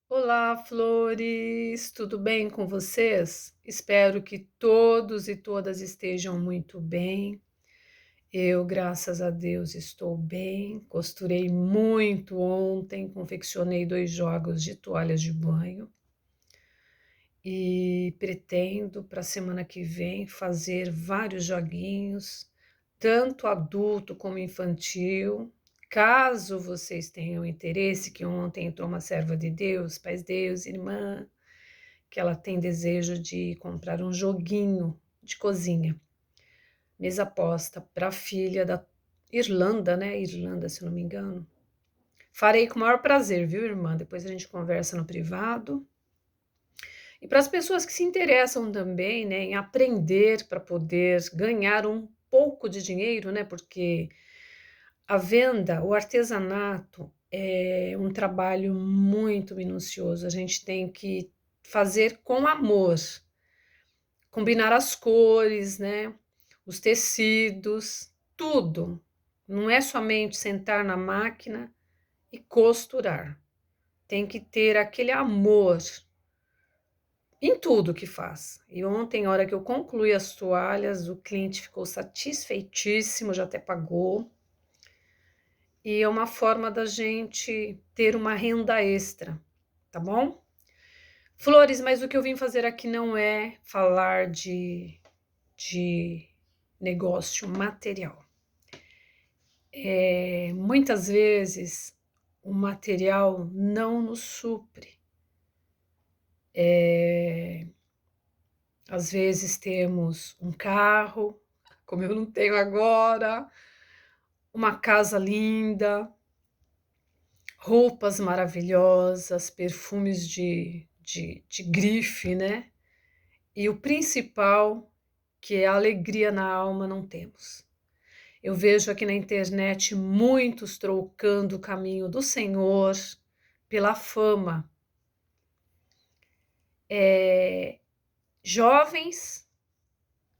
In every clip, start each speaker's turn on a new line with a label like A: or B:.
A: Olá, flores, tudo bem com vocês? Espero que todos e todas estejam muito bem. Eu, graças a Deus, estou bem. Costurei muito ontem, confeccionei 2 jogos de toalhas de banho e pretendo para a semana que vem fazer vários joguinhos, tanto adulto como infantil. Caso vocês tenham interesse, que ontem entrou uma serva de Deus, Paz Deus, irmã, que ela tem desejo de comprar um joguinho de cozinha, mesa posta para a filha da Irlanda, né? Irlanda, se eu não me engano. Farei com o maior prazer, viu, irmã? Depois a gente conversa no privado. E para as pessoas que se interessam também, né, em aprender para poder ganhar um pouco de dinheiro, né? Porque a venda, o artesanato é um trabalho muito minucioso. A gente tem que fazer com amor, combinar as cores, né? Os tecidos, tudo. Não é somente sentar na máquina e costurar. Tem que ter aquele amor em tudo que faz. E ontem, na hora que eu concluí as toalhas, o cliente ficou satisfeitíssimo, já até pagou. E é uma forma da gente ter uma renda extra, tá bom? Flores, mas o que eu vim fazer aqui não é falar de negócio material. Muitas vezes o material não nos supre. Às vezes temos um carro, como eu não tenho agora, uma casa linda, roupas maravilhosas, perfumes de grife, né? E o principal, que é a alegria na alma, não temos. Eu vejo aqui na internet muitos trocando o caminho do Senhor pela fama. Jovens,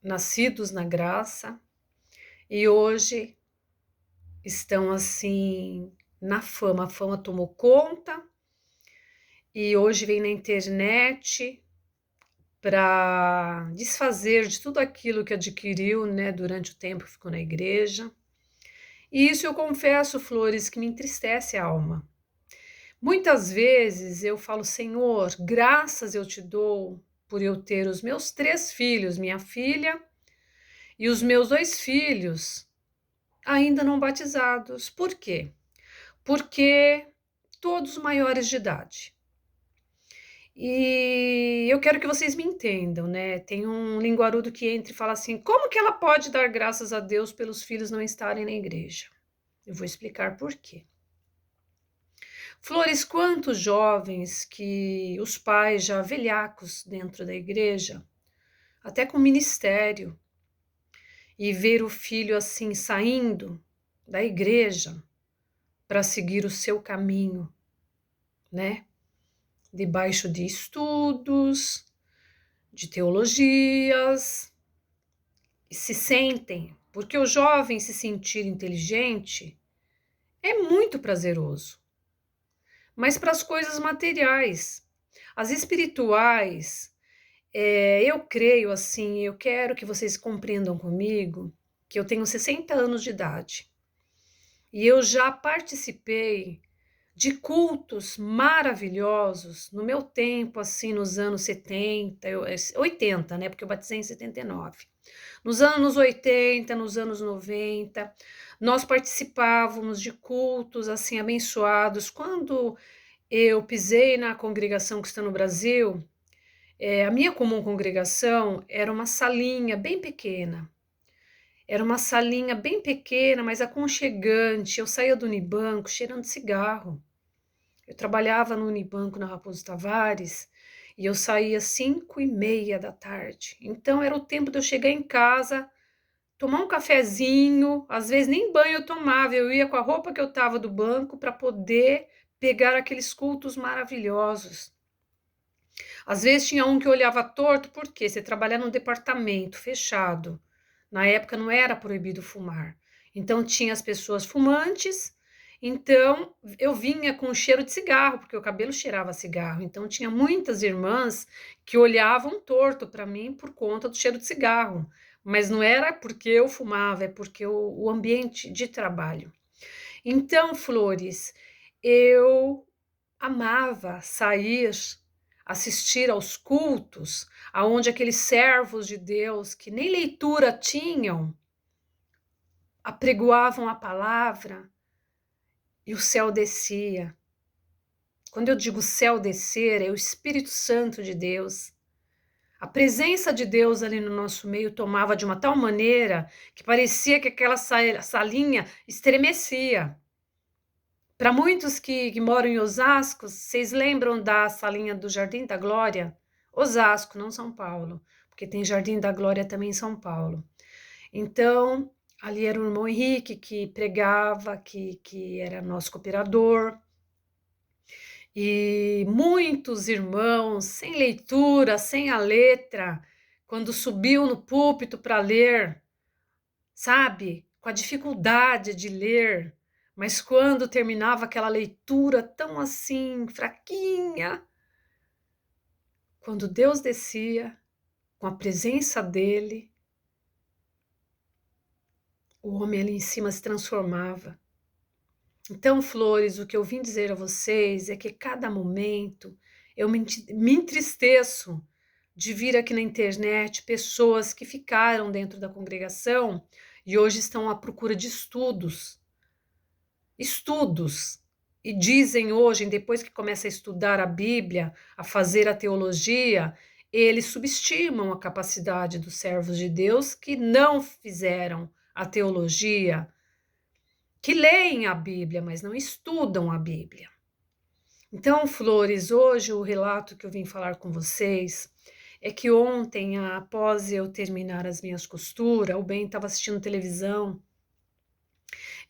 A: nascidos na graça, e hoje estão assim na fama. A fama tomou conta e hoje vem na internet para desfazer de tudo aquilo que adquiriu, né, durante o tempo que ficou na igreja. E isso eu confesso, Flores, que me entristece a alma. Muitas vezes eu falo, Senhor, graças eu te dou por eu ter os meus 3 filhos, minha filha e os meus 2 filhos ainda não batizados. Por quê? Porque todos maiores de idade. E eu quero que vocês me entendam, né? Tem um linguarudo que entra e fala assim: como que ela pode dar graças a Deus pelos filhos não estarem na igreja? Eu vou explicar por quê. Flores, quantos jovens que os pais já velhacos dentro da igreja, até com ministério, e ver o filho assim saindo da igreja para seguir o seu caminho, né? Debaixo de estudos, de teologias, e se sentem, porque o jovem se sentir inteligente é muito prazeroso, mas para as coisas materiais, as espirituais, eu creio assim, eu quero que vocês compreendam comigo que eu tenho 60 anos de idade e eu já participei de cultos maravilhosos no meu tempo, assim, nos anos 70, 80, né? Porque eu batizei em 79. Nos anos 80, nos anos 90, nós participávamos de cultos, assim, abençoados. Quando eu pisei na congregação que está no Brasil, a minha comum congregação era uma salinha bem pequena. Era uma salinha bem pequena, mas aconchegante. Eu saía do Unibanco cheirando cigarro. Eu trabalhava no Unibanco na Raposo Tavares e eu saía às 5h30 da tarde. Então era o tempo de eu chegar em casa, tomar um cafezinho, às vezes nem banho eu tomava, eu ia com a roupa que eu estava do banco para poder pegar aqueles cultos maravilhosos. Às vezes tinha um que eu olhava torto, porque você trabalha num departamento fechado. Na época não era proibido fumar. Então tinha as pessoas fumantes Então, eu vinha com cheiro de cigarro, porque o cabelo cheirava a cigarro. Então, tinha muitas irmãs que olhavam torto para mim por conta do cheiro de cigarro. Mas não era porque eu fumava, é porque o ambiente de trabalho. Então, Flores, eu amava sair, assistir aos cultos, aonde aqueles servos de Deus que nem leitura tinham, apregoavam a palavra e o céu descia. Quando eu digo céu descer, é o Espírito Santo de Deus. A presença de Deus ali no nosso meio tomava de uma tal maneira que parecia que aquela salinha estremecia. Para muitos que moram em Osasco, vocês lembram da salinha do Jardim da Glória? Osasco, não São Paulo, porque tem Jardim da Glória também em São Paulo. Então, ali era o irmão Henrique que pregava, que era nosso cooperador. E muitos irmãos, sem leitura, sem a letra, quando subiu no púlpito para ler, sabe, com a dificuldade de ler, mas quando terminava aquela leitura tão assim, fraquinha, quando Deus descia, com a presença dele, o homem ali em cima se transformava. Então, Flores, o que eu vim dizer a vocês é que cada momento eu me entristeço de vir aqui na internet pessoas que ficaram dentro da congregação e hoje estão à procura de estudos, e dizem hoje, depois que começa a estudar a Bíblia, a fazer a teologia, eles subestimam a capacidade dos servos de Deus que não fizeram a teologia, que leem a Bíblia, mas não estudam a Bíblia. Então, Flores, hoje o relato que eu vim falar com vocês é que ontem, após eu terminar as minhas costuras, o Ben estava assistindo televisão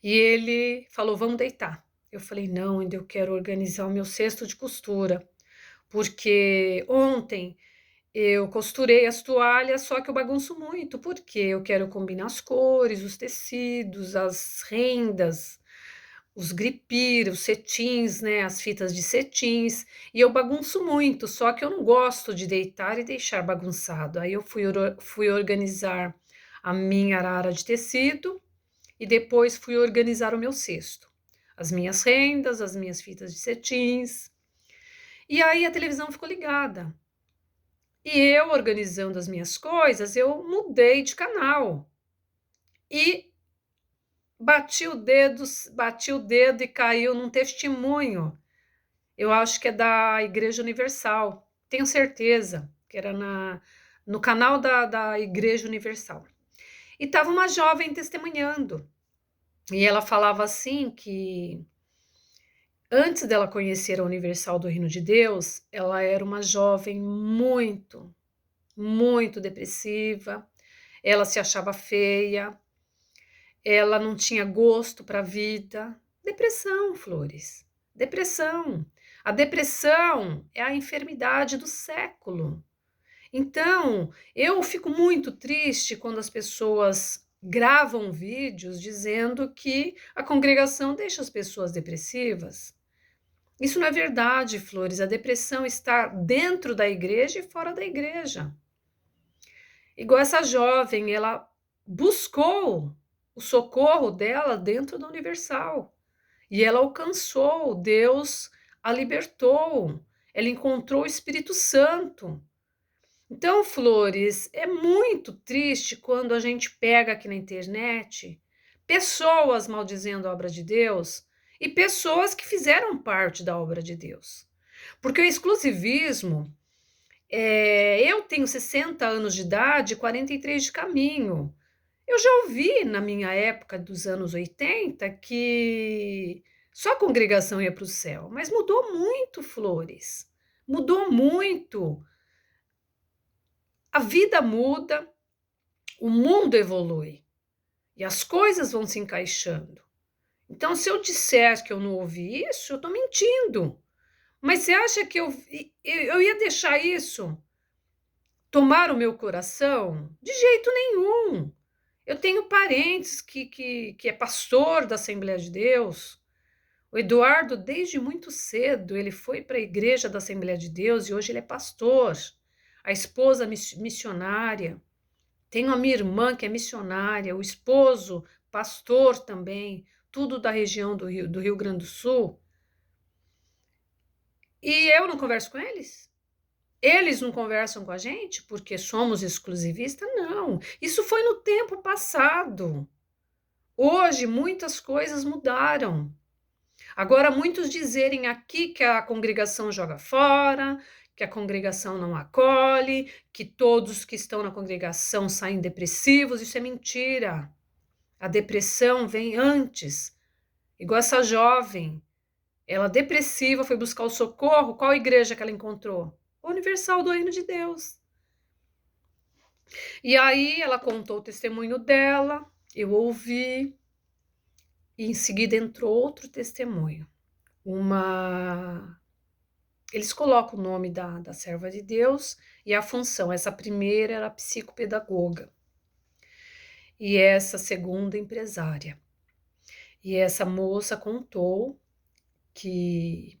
A: e ele falou, vamos deitar. Eu falei, não, ainda eu quero organizar o meu cesto de costura, porque ontem eu costurei as toalhas, só que eu bagunço muito, porque eu quero combinar as cores, os tecidos, as rendas, os gripir, os cetins, né, as fitas de cetins, e eu bagunço muito, só que eu não gosto de deitar e deixar bagunçado. Aí eu fui organizar a minha arara de tecido e depois fui organizar o meu cesto, as minhas rendas, as minhas fitas de cetins. E aí a televisão ficou ligada. E eu organizando as minhas coisas, eu mudei de canal. E bati o dedo e caiu num testemunho. Eu acho que é da Igreja Universal, tenho certeza, que era no canal da Igreja Universal. E estava uma jovem testemunhando. E ela falava assim que antes dela conhecer a Universal do Reino de Deus, ela era uma jovem muito depressiva, ela se achava feia, ela não tinha gosto para a vida. Depressão, Flores, depressão. A depressão é a enfermidade do século. Então, eu fico muito triste quando as pessoas gravam vídeos dizendo que a congregação deixa as pessoas depressivas. Isso não é verdade, Flores. A depressão está dentro da igreja e fora da igreja. Igual essa jovem, ela buscou o socorro dela dentro da Universal. E ela alcançou, Deus a libertou, ela encontrou o Espírito Santo. Então, Flores, é muito triste quando a gente pega aqui na internet pessoas maldizendo a obra de Deus e pessoas que fizeram parte da obra de Deus. Porque o exclusivismo, eu tenho 60 anos de idade e 43 de caminho. Eu já ouvi na minha época dos anos 80 que só a congregação ia para o céu, mas mudou muito, Flores. Mudou muito. A vida muda, o mundo evolui e as coisas vão se encaixando. Então, se eu disser que eu não ouvi isso, eu estou mentindo. Mas você acha que eu ia deixar isso tomar o meu coração? De jeito nenhum. Eu tenho parentes que é pastor da Assembleia de Deus. O Eduardo, desde muito cedo, ele foi para a igreja da Assembleia de Deus e hoje ele é pastor. A esposa missionária. Tenho a minha irmã que é missionária, o esposo, pastor também, tudo da região do Rio Grande do Sul. E eu não converso com eles? Eles não conversam com a gente porque somos exclusivistas? Não. Isso foi no tempo passado. Hoje muitas coisas mudaram. Agora, muitos dizerem aqui que a congregação joga fora, que a congregação não acolhe, que todos que estão na congregação saem depressivos, isso é mentira. A depressão vem antes. Igual essa jovem, ela depressiva foi buscar o socorro, qual igreja que ela encontrou? A Universal do Reino de Deus. E aí ela contou o testemunho dela, eu ouvi, e em seguida entrou outro testemunho. Eles colocam o nome da serva de Deus e a função. Essa primeira era psicopedagoga e essa segunda empresária. E essa moça contou que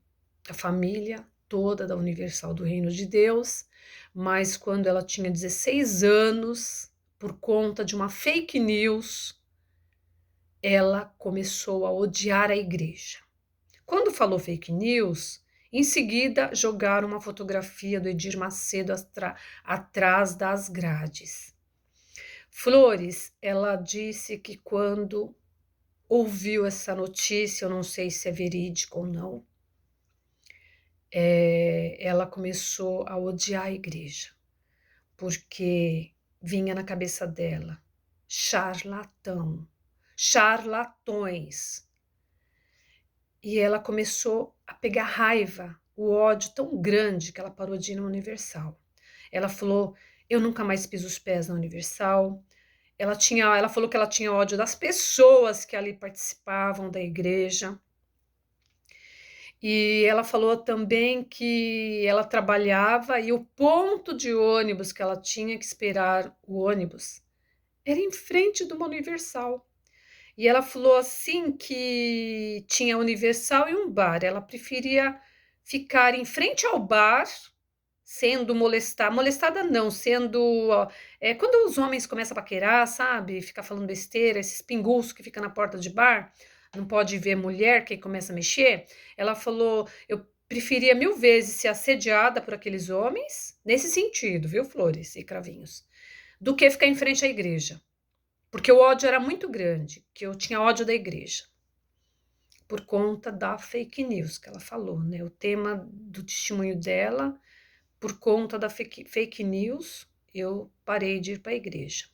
A: a família toda da Universal do Reino de Deus, mas quando ela tinha 16 anos, por conta de uma fake news, ela começou a odiar a igreja. Quando falou fake news, em seguida jogaram uma fotografia do Edir Macedo atrás das grades. Flores, ela disse que quando ouviu essa notícia, eu não sei se é verídico ou não, ela começou a odiar a igreja, porque vinha na cabeça dela charlatão, charlatões. E ela começou a pegar raiva, o ódio tão grande que ela parou de ir na Universal. Ela falou, eu nunca mais piso os pés na Universal. Ela falou que ela tinha ódio das pessoas que ali participavam da igreja. E ela falou também que ela trabalhava e o ponto de ônibus que ela tinha que esperar o ônibus era em frente de uma Universal. E ela falou assim que tinha Universal e um bar. Ela preferia ficar em frente ao bar, sendo molestada não, sendo... quando os homens começam a paquerar, sabe? Ficar falando besteira, esses pinguços que ficam na porta de bar, não pode ver mulher que começa a mexer. Ela falou, eu preferia 1000 vezes ser assediada por aqueles homens, nesse sentido, viu, Flores e Cravinhos, do que ficar em frente à igreja. Porque o ódio era muito grande, que eu tinha ódio da igreja. Por conta da fake news que ela falou, né? O tema do testemunho dela, por conta da fake news, eu parei de ir para a igreja.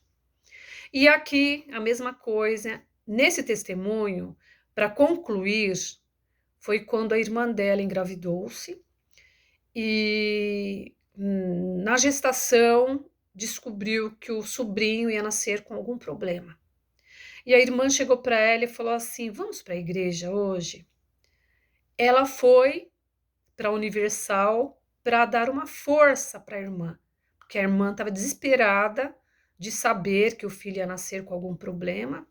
A: E aqui, a mesma coisa, nesse testemunho, para concluir, foi quando a irmã dela engravidou-se e na gestação descobriu que o sobrinho ia nascer com algum problema. E a irmã chegou para ela e falou assim, vamos para a igreja hoje? Ela foi para a Universal para dar uma força para a irmã, porque a irmã estava desesperada de saber que o filho ia nascer com algum problema.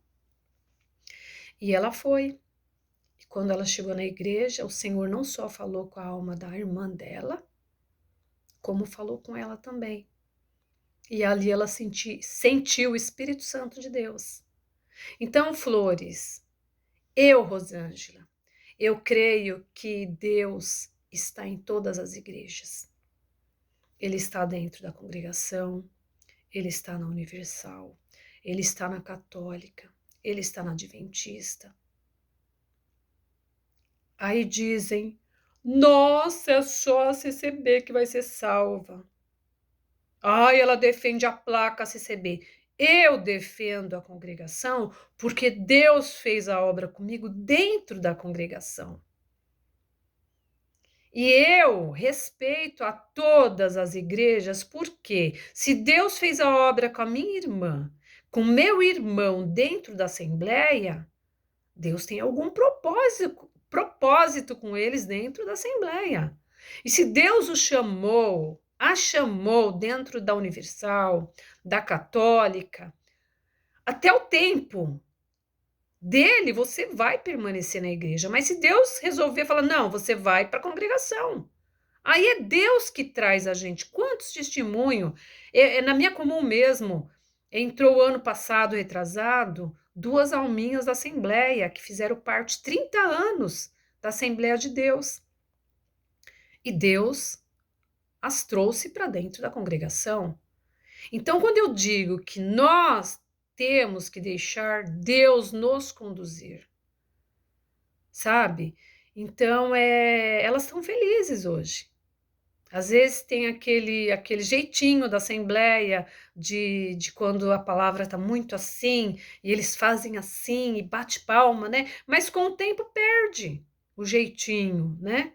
A: E ela foi. E quando ela chegou na igreja, o Senhor não só falou com a alma da irmã dela, como falou com ela também. E ali ela sentiu o Espírito Santo de Deus. Então, Flores, Rosângela, eu creio que Deus está em todas as igrejas. Ele está dentro da congregação, ele está na Universal, ele está na Católica, ele está na Adventista. Aí dizem, nossa, é só a CCB que vai ser salva. Ai, ela defende a placa CCB. Eu defendo a congregação porque Deus fez a obra comigo dentro da congregação. E eu respeito a todas as igrejas porque se Deus fez a obra com a minha irmã, com meu irmão dentro da Assembleia, Deus tem algum propósito com eles dentro da Assembleia. E se Deus a chamou dentro da Universal, da Católica, até o tempo dele, você vai permanecer na igreja. Mas se Deus resolver falar, não, você vai para a congregação. Aí é Deus que traz a gente. Quantos testemunhos? Na minha comum mesmo, entrou ano passado, retrasado, 2 alminhas da Assembleia, que fizeram parte 30 anos da Assembleia de Deus. E Deus as trouxe para dentro da congregação. Então, quando eu digo que nós temos que deixar Deus nos conduzir, sabe? Então, elas estão felizes hoje. Às vezes tem aquele jeitinho da assembleia de quando a palavra está muito assim, e eles fazem assim e bate palma, né? Mas com o tempo perde o jeitinho, né?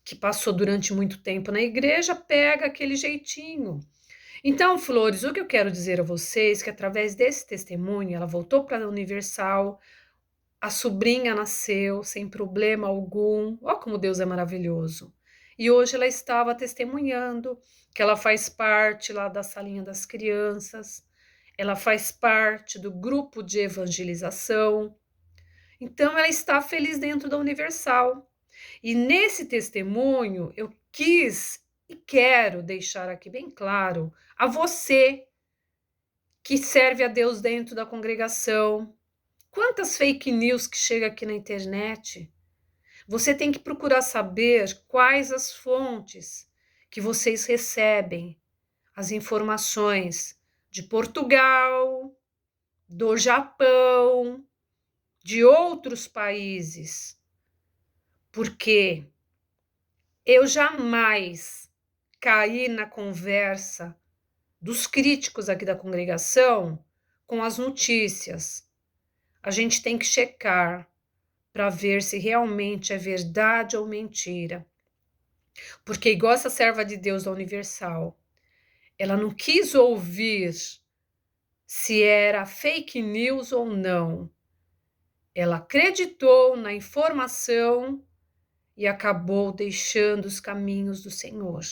A: Que passou durante muito tempo na igreja, pega aquele jeitinho. Então, Flores, o que eu quero dizer a vocês é que através desse testemunho, ela voltou para a Universal, a sobrinha nasceu sem problema algum. Olha como Deus é maravilhoso. E hoje ela estava testemunhando que ela faz parte lá da salinha das crianças, ela faz parte do grupo de evangelização. Então ela está feliz dentro da Universal. E nesse testemunho eu quis e quero deixar aqui bem claro a você que serve a Deus dentro da congregação. Quantas fake news que chega aqui na internet? Você tem que procurar saber quais as fontes que vocês recebem as informações de Portugal, do Japão, de outros países, porque eu jamais caí na conversa dos críticos aqui da congregação com as notícias. A gente tem que checar para ver se realmente é verdade ou mentira. Porque, igual essa serva de Deus da Universal, ela não quis ouvir se era fake news ou não. Ela acreditou na informação e acabou deixando os caminhos do Senhor.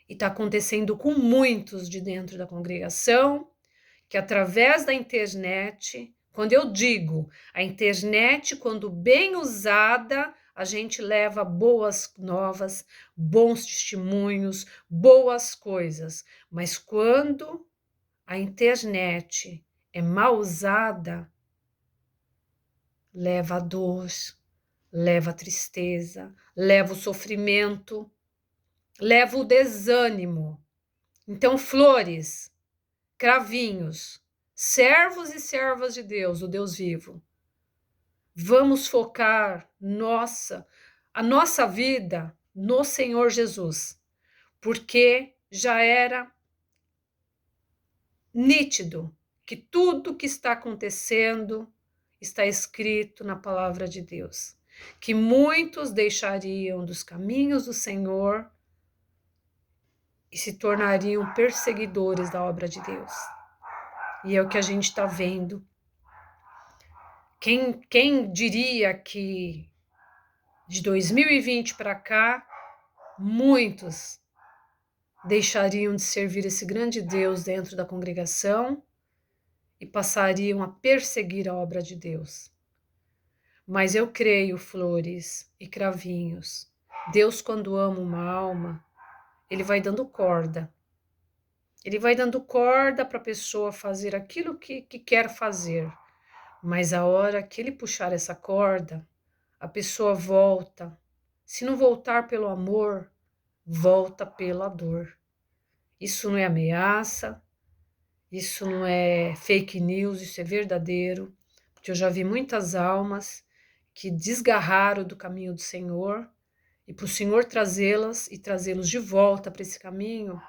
A: E está acontecendo com muitos de dentro da congregação, que através da internet, quando eu digo a internet, quando bem usada, a gente leva boas novas, bons testemunhos, boas coisas. Mas quando a internet é mal usada, leva a dor, leva a tristeza, leva o sofrimento, leva o desânimo. Então, flores, cravinhos, servos e servas de Deus, o Deus vivo, vamos focar a nossa vida no Senhor Jesus, porque já era nítido que tudo que está acontecendo está escrito na palavra de Deus, que muitos deixariam dos caminhos do Senhor e se tornariam perseguidores da obra de Deus. E é o que a gente está vendo. Quem diria que de 2020 para cá, muitos deixariam de servir esse grande Deus dentro da congregação e passariam a perseguir a obra de Deus. Mas eu creio, flores e cravinhos, Deus, quando ama uma alma, Ele vai dando corda. Ele vai dando corda para a pessoa fazer aquilo que quer fazer. Mas a hora que Ele puxar essa corda, a pessoa volta. Se não voltar pelo amor, volta pela dor. Isso não é ameaça, isso não é fake news, isso é verdadeiro, porque eu já vi muitas almas que desgarraram do caminho do Senhor, e para o Senhor trazê-las e trazê-los de volta para esse caminho,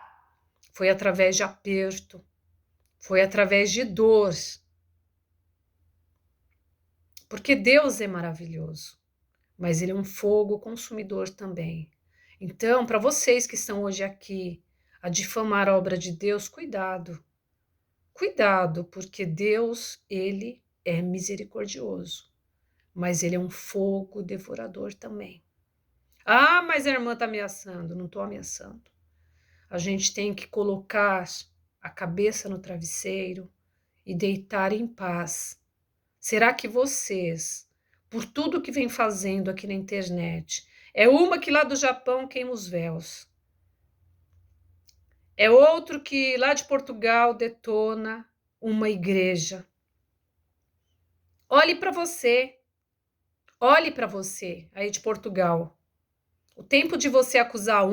A: foi através de aperto, foi através de dor. Porque Deus é maravilhoso, mas Ele é um fogo consumidor também. Então, para vocês que estão hoje aqui a difamar a obra de Deus, cuidado. Cuidado, porque Deus, Ele é misericordioso, mas Ele é um fogo devorador também. Ah, mas a irmã está ameaçando. Não estou ameaçando. A gente tem que colocar a cabeça no travesseiro e deitar em paz, Será que vocês, por tudo que vem fazendo aqui na internet, é uma que lá do Japão queima os véus, é outro que lá de Portugal detona uma igreja. Olhe para você aí de Portugal. O tempo de você acusar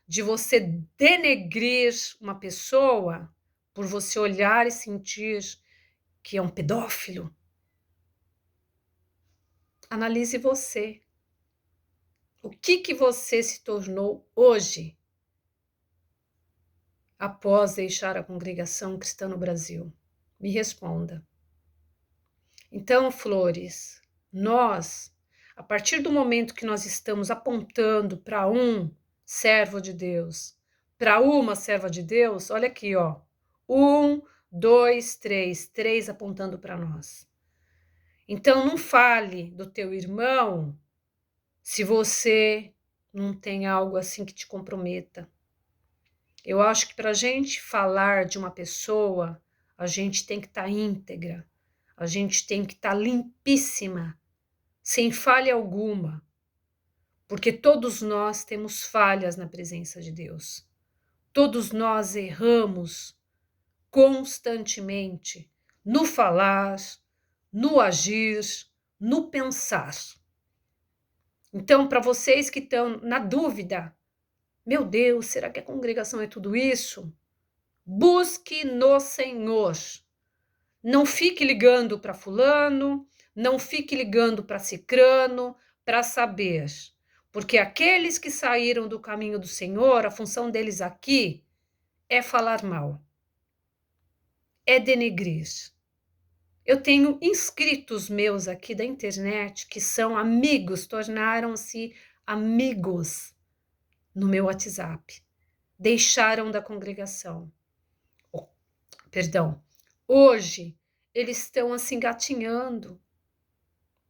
A: de você denegrir uma pessoa por você olhar e sentir que é um pedófilo. Analise você. O que você se tornou hoje após deixar a congregação cristã no Brasil? Me responda. Então, Flores, nós, a partir do momento que nós estamos apontando para um servo de Deus, para uma serva de Deus, olha aqui, ó. 1, 2, 3, 3 apontando para nós. Então, não fale do teu irmão se você não tem algo assim que te comprometa. Eu acho que para a gente falar de uma pessoa, a gente tem que estar íntegra, a gente tem que estar limpíssima, sem falha alguma, porque todos nós temos falhas na presença de Deus. Todos nós erramos constantemente no falar, no agir, no pensar. Então, para vocês que estão na dúvida, meu Deus, será que a congregação é tudo isso? Busque no Senhor. Não fique ligando para fulano, não fique ligando para cicrano, para saber. Porque aqueles que saíram do caminho do Senhor, a função deles aqui é falar mal, é denegrir. Eu tenho inscritos meus aqui da internet que são amigos, tornaram-se amigos no meu WhatsApp. Deixaram da congregação. Perdão. Hoje eles estão assim gatinhando.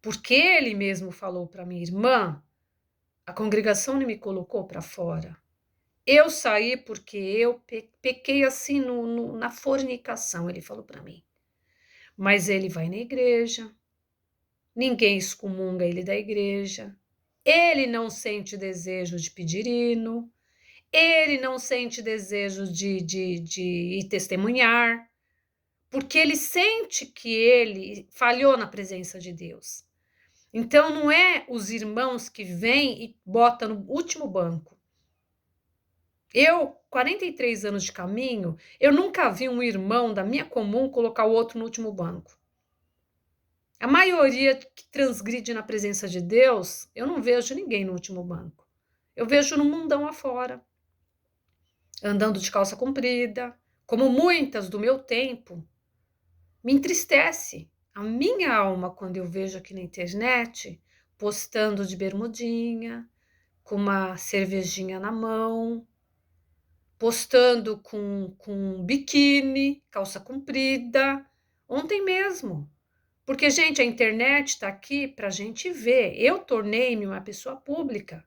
A: Porque ele mesmo falou para minha irmã, a congregação não me colocou para fora. Eu saí porque eu pequei assim na fornicação, ele falou para mim. Mas ele vai na igreja, ninguém excomunga ele da igreja, ele não sente desejo de pedir hino, ele não sente desejo de ir testemunhar, porque ele sente que ele falhou na presença de Deus. Então, não é os irmãos que vêm e botam no último banco. Eu, 43 anos de caminho, eu nunca vi um irmão da minha comum colocar o outro no último banco. A maioria que transgride na presença de Deus, eu não vejo ninguém no último banco. Eu vejo no mundão afora, andando de calça comprida, como muitas do meu tempo. Me entristece a minha alma quando eu vejo aqui na internet postando de bermudinha, com uma cervejinha na mão, postando com biquíni, calça comprida, ontem mesmo. Porque, gente, a internet está aqui para a gente ver. Eu tornei-me uma pessoa pública.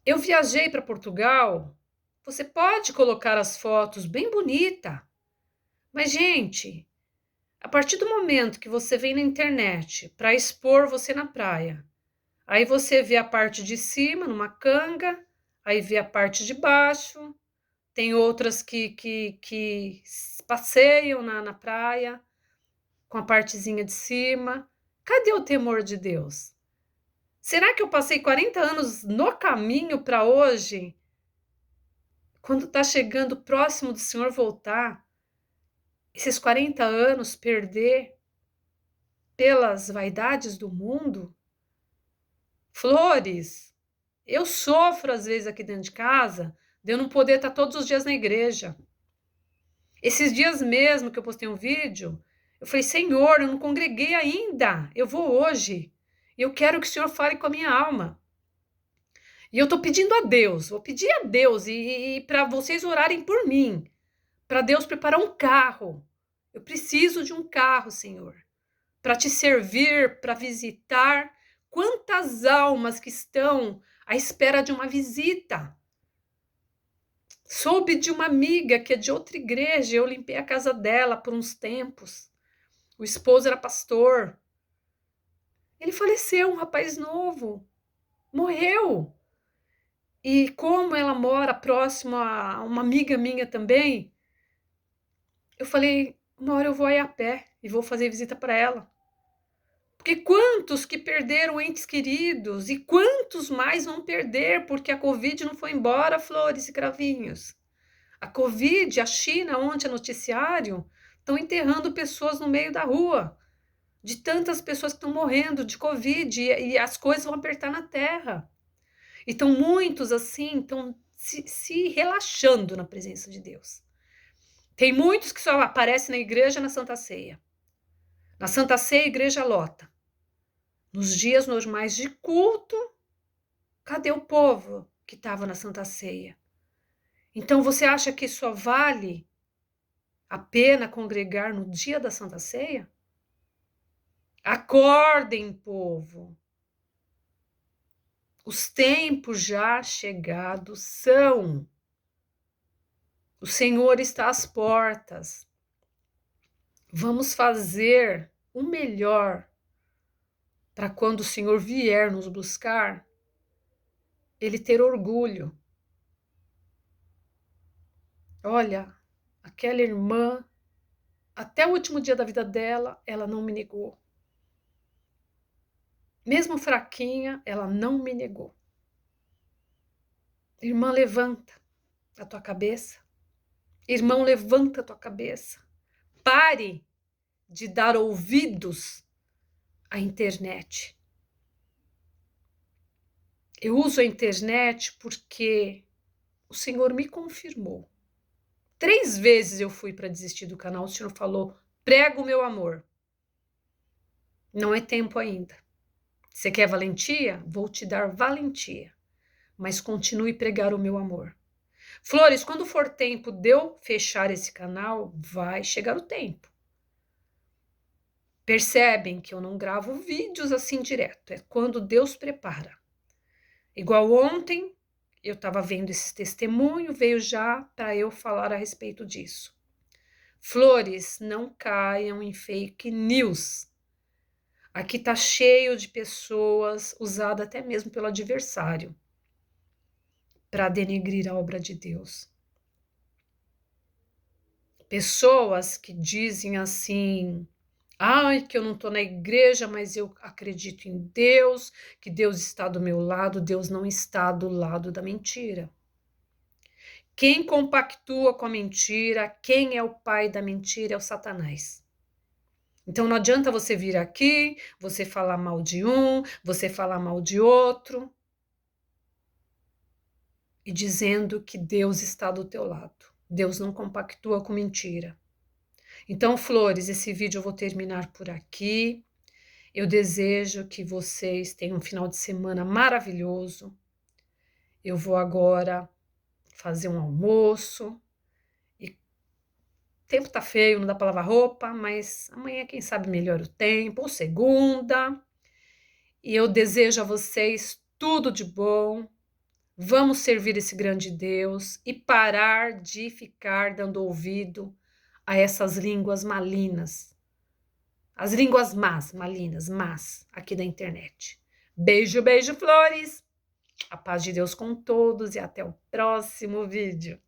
A: Eu viajei para Portugal. Você pode colocar as fotos bem bonita. Mas, gente, a partir do momento que você vem na internet para expor você na praia, aí você vê a parte de cima, numa canga, aí vê a parte de baixo, tem outras que passeiam na praia, com a partezinha de cima. Cadê o temor de Deus? Será que eu passei 40 anos no caminho para hoje, quando está chegando próximo do Senhor voltar, esses 40 anos perder pelas vaidades do mundo? Flores, eu sofro às vezes aqui dentro de casa de eu não poder estar todos os dias na igreja. Esses dias mesmo que eu postei um vídeo, eu falei, Senhor, eu não congreguei ainda, eu vou hoje. E eu quero que o Senhor fale com a minha alma. E eu estou pedindo a Deus, vou pedir a Deus e para vocês orarem por mim, para Deus preparar um carro. Eu preciso de um carro, Senhor, para te servir, para visitar. Quantas almas que estão à espera de uma visita. Soube de uma amiga que é de outra igreja, eu limpei a casa dela por uns tempos. O esposo era pastor. Ele faleceu, um rapaz novo. Morreu. E como ela mora próximo a uma amiga minha também, eu falei, uma hora eu vou aí a pé e vou fazer visita para ela. Porque quantos que perderam entes queridos e quantos mais vão perder porque a Covid não foi embora, flores e cravinhos. A Covid, a China, ontem, a noticiário, estão enterrando pessoas no meio da rua, de tantas pessoas que estão morrendo de Covid e as coisas vão apertar na terra. Então, muitos, assim, estão se relaxando na presença de Deus. Tem muitos que só aparecem na igreja na Santa Ceia. Na Santa Ceia, a igreja lota. Nos dias normais de culto, cadê o povo que estava na Santa Ceia? Então, você acha que só vale a pena congregar no dia da Santa Ceia? Acordem, povo. Os tempos já chegados são. O Senhor está às portas. Vamos fazer o melhor para quando o Senhor vier nos buscar, Ele ter orgulho. Olha, aquela irmã, até o último dia da vida dela, ela não me negou. Mesmo fraquinha, ela não me negou. Irmã, levanta a tua cabeça. Irmão, levanta a tua cabeça. Pare de dar ouvidos à internet. Eu uso a internet porque o Senhor me confirmou. 3 vezes eu fui para desistir do canal, o Senhor falou, prega o meu amor. Não é tempo ainda. Você quer valentia? Vou te dar valentia. Mas continue a pregar o meu amor. Flores, quando for tempo de eu fechar esse canal, vai chegar o tempo. Percebem que eu não gravo vídeos assim direto, é quando Deus prepara. Igual ontem, eu estava vendo esse testemunho, veio já para eu falar a respeito disso. Flores, não caiam em fake news. Aqui tá cheio de pessoas, usada até mesmo pelo adversário, para denegrir a obra de Deus. Pessoas que dizem assim, ai, que eu não estou na igreja, mas eu acredito em Deus, que Deus está do meu lado. Deus não está do lado da mentira. Quem compactua com a mentira, quem é o pai da mentira é o Satanás. Então não adianta você vir aqui, você falar mal de um, você falar mal de outro, e dizendo que Deus está do teu lado. Deus não compactua com mentira. Então, flores, esse vídeo eu vou terminar por aqui. Eu desejo que vocês tenham um final de semana maravilhoso. Eu vou agora fazer um almoço. E o tempo tá feio, não dá para lavar roupa, mas amanhã, quem sabe, melhora o tempo, ou segunda. E eu desejo a vocês tudo de bom. Vamos servir esse grande Deus e parar de ficar dando ouvido a essas línguas malignas. As línguas más, malignas, más, aqui da internet. Beijo, beijo, flores! A paz de Deus com todos e até o próximo vídeo.